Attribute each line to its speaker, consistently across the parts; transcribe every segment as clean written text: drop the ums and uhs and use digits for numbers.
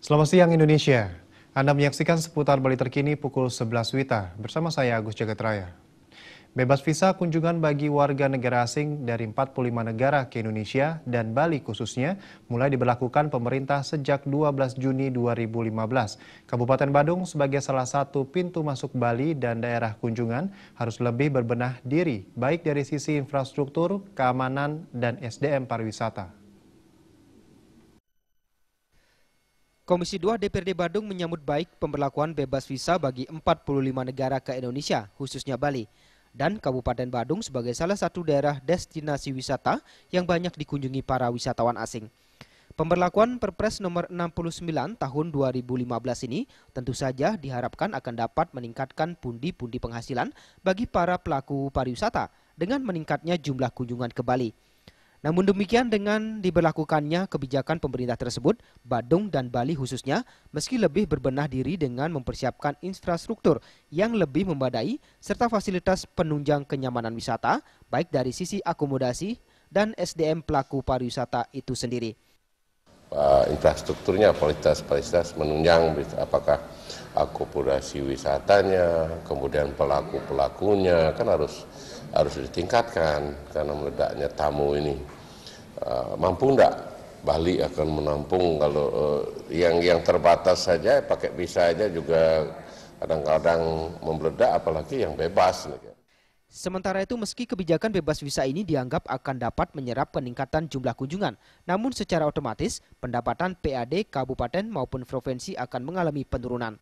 Speaker 1: Selamat siang Indonesia. Anda menyaksikan seputar Bali terkini pukul 11 WITA bersama saya Agus Jagatraya. Bebas visa kunjungan bagi warga negara asing dari 45 negara ke Indonesia dan Bali khususnya mulai diberlakukan pemerintah sejak 12 Juni 2015. Kabupaten Badung sebagai salah satu pintu masuk Bali dan daerah kunjungan harus lebih berbenah diri baik dari sisi infrastruktur, keamanan, dan SDM pariwisata.
Speaker 2: Komisi 2 DPRD Badung menyambut baik pemberlakuan bebas visa bagi 45 negara ke Indonesia, khususnya Bali. Dan Kabupaten Badung sebagai salah satu daerah destinasi wisata yang banyak dikunjungi para wisatawan asing. Pemberlakuan Perpres nomor 69 tahun 2015 ini tentu saja diharapkan akan dapat meningkatkan pundi-pundi penghasilan bagi para pelaku pariwisata dengan meningkatnya jumlah kunjungan ke Bali. Namun demikian dengan diberlakukannya kebijakan pemerintah tersebut, Badung dan Bali khususnya meski lebih berbenah diri dengan mempersiapkan infrastruktur yang lebih memadai serta fasilitas penunjang kenyamanan wisata baik dari sisi akomodasi dan SDM pelaku pariwisata itu sendiri.
Speaker 3: Infrastrukturnya, kualitas menunjang apakah akomodasi wisatanya, kemudian pelaku-pelakunya kan harus ditingkatkan karena meledaknya tamu ini. Mampu enggak Bali akan menampung kalau yang terbatas saja pakai visa aja juga kadang-kadang membeledak apalagi yang bebas.
Speaker 2: Sementara itu meski kebijakan bebas visa ini dianggap akan dapat menyerap peningkatan jumlah kunjungan, namun secara otomatis pendapatan PAD kabupaten maupun provinsi akan mengalami penurunan.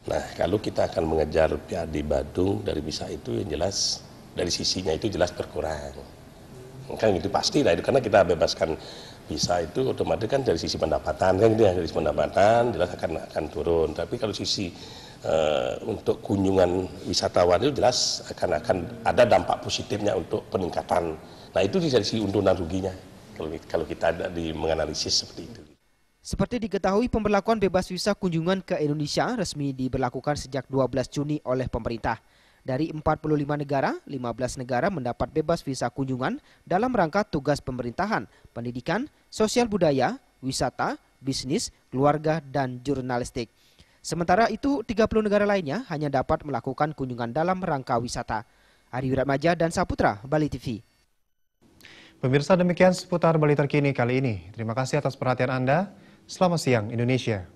Speaker 4: Nah, kalau kita akan mengejar PAD Badung dari visa itu yang jelas dari sisinya itu jelas berkurang. Kan itu pasti lah itu karena kita bebaskan visa itu otomatis kan dari sisi pendapatan kan dari sisi pendapatan jelas akan turun. Tapi kalau sisi untuk kunjungan wisatawan itu jelas akan ada dampak positifnya untuk peningkatan. Nah itu dari sisi untung dan ruginya kalau kita ada di menganalisis seperti itu.
Speaker 2: Seperti diketahui pemberlakuan bebas visa kunjungan ke Indonesia resmi diberlakukan sejak 12 Juni oleh pemerintah. Dari 45 negara, 15 negara mendapat bebas visa kunjungan dalam rangka tugas pemerintahan, pendidikan, sosial budaya, wisata, bisnis, keluarga, dan jurnalistik. Sementara itu, 30 negara lainnya hanya dapat melakukan kunjungan dalam rangka wisata. Ari Wiratmaja dan Saputra, Bali TV.
Speaker 1: Pemirsa demikian seputar Bali terkini kali ini. Terima kasih atas perhatian Anda. Selamat siang Indonesia.